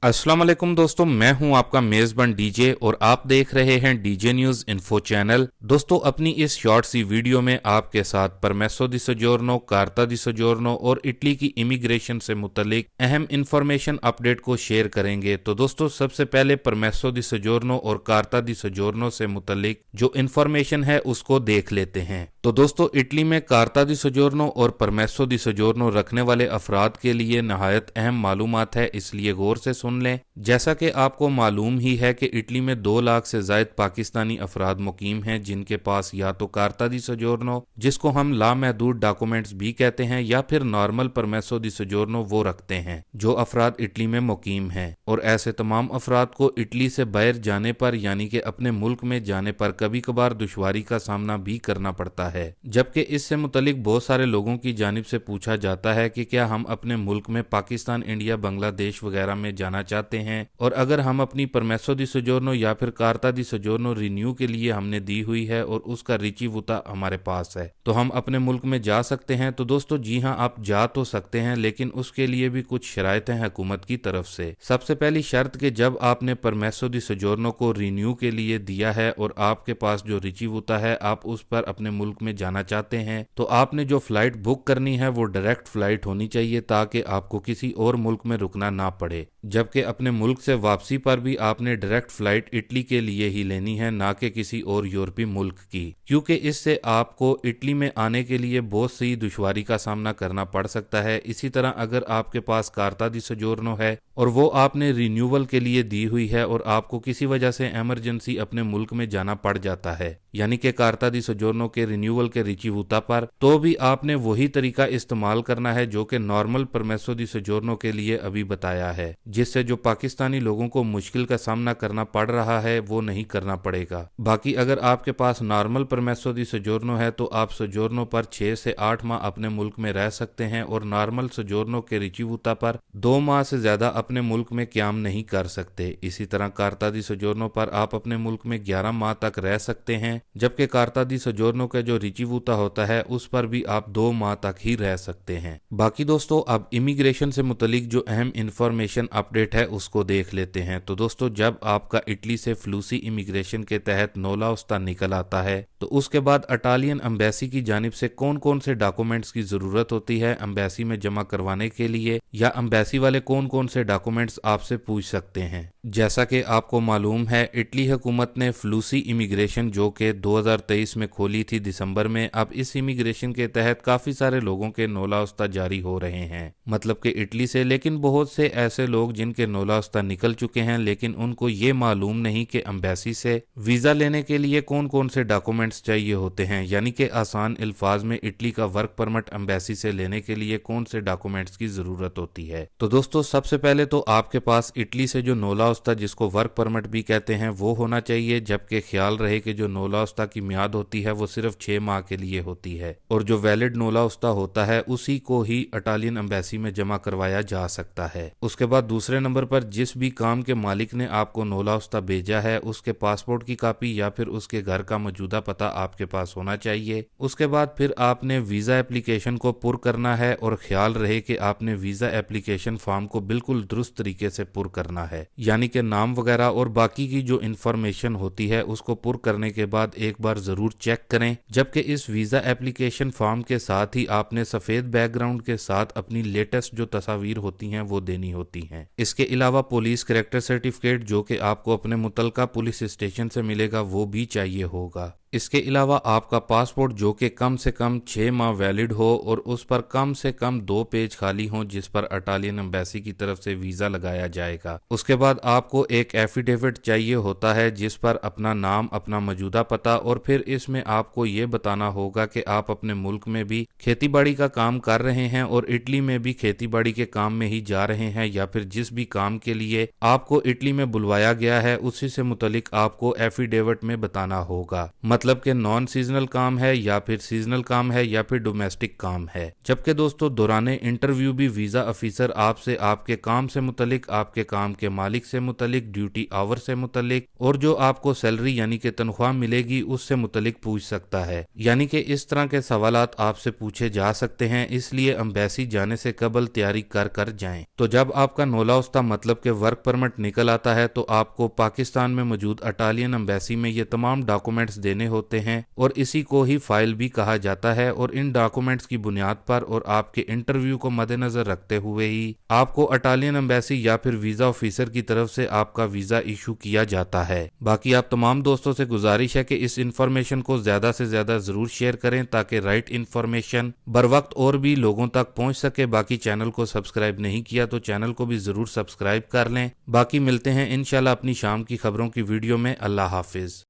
अस्सलाम वालेकुम दोस्तों, मैं हूं आपका मेजबान डीजे और आप देख रहे हैं डीजे न्यूज इन्फो चैनल। दोस्तों, अपनी इस शॉर्ट सी वीडियो में आपके साथ परमेसो दी सोजोर्नो, कार्ता दी सोजोर्नो और इटली की इमिग्रेशन से मुतलिक अहम इंफॉर्मेशन अपडेट को शेयर करेंगे। तो दोस्तों, सबसे पहले परमेसो दी सोजोर्नो और कार्ता दी सोजोर्नो से मुतलिक जो इंफॉर्मेशन है उसको देख लेते हैं। तो दोस्तों, इटली में कार्ता दी सोजोर्नो और परमेसो दी सोजोर्नो रखने वाले अफराद के लिए नहायत अहम मालूमात है, इसलिए गौर से सुन लें। जैसा कि आपको मालूम ही है कि इटली में 2 लाख से जायद पाकिस्तानी अफराद मुकीम हैं जिनके पास या तो कार्ता दी सोजोर्नो, जिसको हम लामहदूद डॉक्यूमेंट्स भी कहते हैं, या फिर नॉर्मल परमेसो दी सोजोर्नो वो रखते हैं जो अफराद इटली में मुकीम हैं। और ऐसे तमाम अफराद को इटली से बाहर जाने पर यानी कि अपने मुल्क में जाने पर कभी कभार दुश्वारी का सामना भी करना पड़ता है। जबकि इससे मुतलिक बहुत सारे लोगों की जानिब से पूछा जाता है कि क्या हम अपने मुल्क में पाकिस्तान, इंडिया, बांग्लादेश वगैरह में जाना चाहते हैं, और अगर हम अपनी परमेसो दी सोजोर्नो या फिर कार्ता दी सोजोर्नो रिन्यू के लिए हमने दी हुई है और उसका रिचीवुता हमारे पास है, तो हम अपने मुल्क में जा सकते हैं। तो दोस्तों जी हाँ, आप जा तो सकते हैं, लेकिन उसके लिए भी कुछ शराइत हैं हुकूमत की तरफ से। सबसे पहली शर्त कि जब आपने परमेसो दी सोजोर्नो को रिन्यू के लिए दिया है और आपके पास जो रिचीवुता है, आप उस पर अपने मुल्क में जाना चाहते हैं, तो आपने जो फ्लाइट बुक करनी है वो डायरेक्ट फ्लाइट होनी चाहिए ताकि आपको किसी और मुल्क में रुकना ना पड़े। जबकि अपने मुल्क से वापसी पर भी आपने डायरेक्ट फ्लाइट इटली के लिए ही लेनी है, ना कि किसी और यूरोपीय मुल्क की, क्योंकि इससे आपको इटली में आने के लिए बहुत सी दुश्वारी का सामना करना पड़ सकता है। इसी तरह अगर आपके पास कार्ता दी सोजोर्नो है और वो आपने रिन्यूअल के लिए दी हुई है और आपको किसी वजह से इमरजेंसी अपने मुल्क में जाना पड़ जाता है, यानी कि कार्ता दी सोजोर्नो के रिन्यूअल के रिचीवुता पर, तो भी आपने वही तरीका इस्तेमाल करना है जो कि नॉर्मल परमेसो दी सोजोर्नो के लिए अभी बताया है, जिससे जो पाकिस्तानी लोगों को मुश्किल का सामना करना पड़ रहा है वो नहीं करना पड़ेगा। बाकी अगर आपके पास नॉर्मल परमेसो दी सोजोर्नो है तो आप सोजोर्नो पर 6 से 8 माह अपने मुल्क में रह सकते हैं और नॉर्मल सोजोर्नो के रिचीवुता पर 2 माह से ज्यादा अपने मुल्क में क्याम नहीं कर सकते। इसी तरह कार्ता दी सोजोर्नो पर आप अपने मुल्क में 11 माह तक रह सकते हैं, जबकि कार्ता दी सोजोर्नो का जो रिचीवुता होता है उस पर भी आप 2 माह तक ही रह सकते हैं। बाकी दोस्तों, अब इमिग्रेशन से मुतलिक जो अहम इंफॉर्मेशन अपडेट है उसको देख लेते हैं। तो दोस्तों, जब आपका इटली से फ्लूसी इमिग्रेशन के तहत नोला उस्ता निकल आता है, तो उसके बाद इटालियन एम्बेसी की जानिब से कौन कौन से डॉक्यूमेंट्स की जरूरत होती है एम्बेसी में जमा करवाने के लिए, या एम्बेसी वाले कौन कौन से डॉक्यूमेंट्स आपसे पूछ सकते हैं। जैसा कि आपको मालूम है, इटली हुकूमत ने फ्लूसी इमिग्रेशन जो कि 2023 में खोली थी दिसंबर में, अब इस इमिग्रेशन के तहत काफी सारे लोगों के नोला उस्ता जारी हो रहे हैं, मतलब कि इटली से। लेकिन बहुत से ऐसे लोग जिनके नोला उस्ता निकल चुके हैं, लेकिन उनको ये मालूम नहीं कि एम्बेसी से वीजा लेने के लिए कौन कौन से डॉक्यूमेंट्स चाहिए होते हैं, यानी कि आसान अल्फाज में इटली का वर्क परमिट एम्बेसी से लेने के लिए कौन से डॉक्यूमेंट्स की जरूरत होती है। तो दोस्तों, सबसे पहले तो आपके पास इटली से जो नोला उस्ता, जिसको वर्क परमिट भी कहते हैं, वो होना चाहिए। जबकि ख्याल रहे कि जो नोला उस्ता की मियाद होती है वो सिर्फ 6 माह के लिए होती है, और जो वैलिड नोला उस्ता होता है उसी को ही इटालियन एम्बेसी में जमा करवाया जा सकता है। उसके बाद दूसरे नंबर पर जिस भी काम के मालिक ने आपको नोला उस्ता भेजा है उसके पासपोर्ट की कॉपी या फिर उसके घर का मौजूदा पता आपके पास होना चाहिए। उसके बाद फिर आपने वीजा एप्लीकेशन को पुर करना है, और ख्याल रहे कि आपने वीजा एप्लीकेशन फॉर्म को बिल्कुल दुरुस्त तरीके से पुर करना है, यानी कि नाम वगैरह और बाकी की जो इंफॉर्मेशन होती है उसको पुर करने के बाद एक बार जरूर चेक करें। जबकि इस वीजा एप्लीकेशन फॉर्म के साथ ही आपने सफेद बैकग्राउंड के साथ अपनी लेटेस्ट जो तस्वीर होती हैं वो देनी होती हैं। इसके अलावा पुलिस कैरेक्टर सर्टिफिकेट जो कि आपको अपने मुतलका पुलिस स्टेशन से मिलेगा वो भी चाहिए होगा। इसके अलावा आपका पासपोर्ट जो कि कम से कम 6 माह वैलिड हो और उस पर कम से कम 2 पेज खाली हों जिस पर इटालियन एम्बेसी की तरफ से वीजा लगाया जाएगा। उसके बाद आपको एक एफिडेविट चाहिए होता है जिस पर अपना नाम, अपना मौजूदा पता, और फिर इसमें आपको ये बताना होगा कि आप अपने मुल्क में भी खेती बाड़ी का काम कर रहे हैं और इटली में भी खेती बाड़ी के काम में ही जा रहे हैं, या फिर जिस भी काम के लिए आपको इटली में बुलवाया गया है उसी से मुतलिक आपको एफिडेविट में बताना होगा। मतलब कि नॉन सीजनल काम है या फिर सीजनल काम है या फिर डोमेस्टिक काम है। जबकि दोस्तों दौरान इंटरव्यू भी वीज़ा ऑफिसर आपसे आपके काम से मुतलिक, आपके काम के मालिक से मुतलिक, ड्यूटी आवर से मुतलिक और जो आपको सैलरी यानी कि तनख्वाह मिलेगी उससे मुतलिक पूछ सकता है। यानी कि इस तरह के सवालात आपसे पूछे जा सकते हैं, इसलिए एम्बेसी जाने से कबल तैयारी कर जाएं। तो जब आपका नोला उस्ता मतलब के वर्क परमिट निकल आता है तो आपको पाकिस्तान में मौजूद इटालियन एम्बेसी में ये तमाम डॉक्यूमेंट्स देने होते हैं और इसी को ही फाइल भी कहा जाता है। और इन डॉक्यूमेंट्स की बुनियाद पर और आपके इंटरव्यू को मद्देनजर रखते हुए ही आपको इटालियन एम्बेसी या फिर वीजा ऑफिसर की तरफ से आपका वीजा इशू किया जाता है। बाकी आप तमाम दोस्तों से गुजारिश है कि इस इंफॉर्मेशन को ज्यादा से ज्यादा जरूर शेयर करें ताकि राइट इंफॉर्मेशन बर वक्त और भी लोगों तक पहुंच सके। बाकी चैनल को सब्सक्राइब नहीं किया तो चैनल को भी जरूर सब्सक्राइब कर लें। बाकी मिलते हैं इंशाल्लाह अपनी शाम की खबरों की वीडियो में। अल्लाह हाफिज।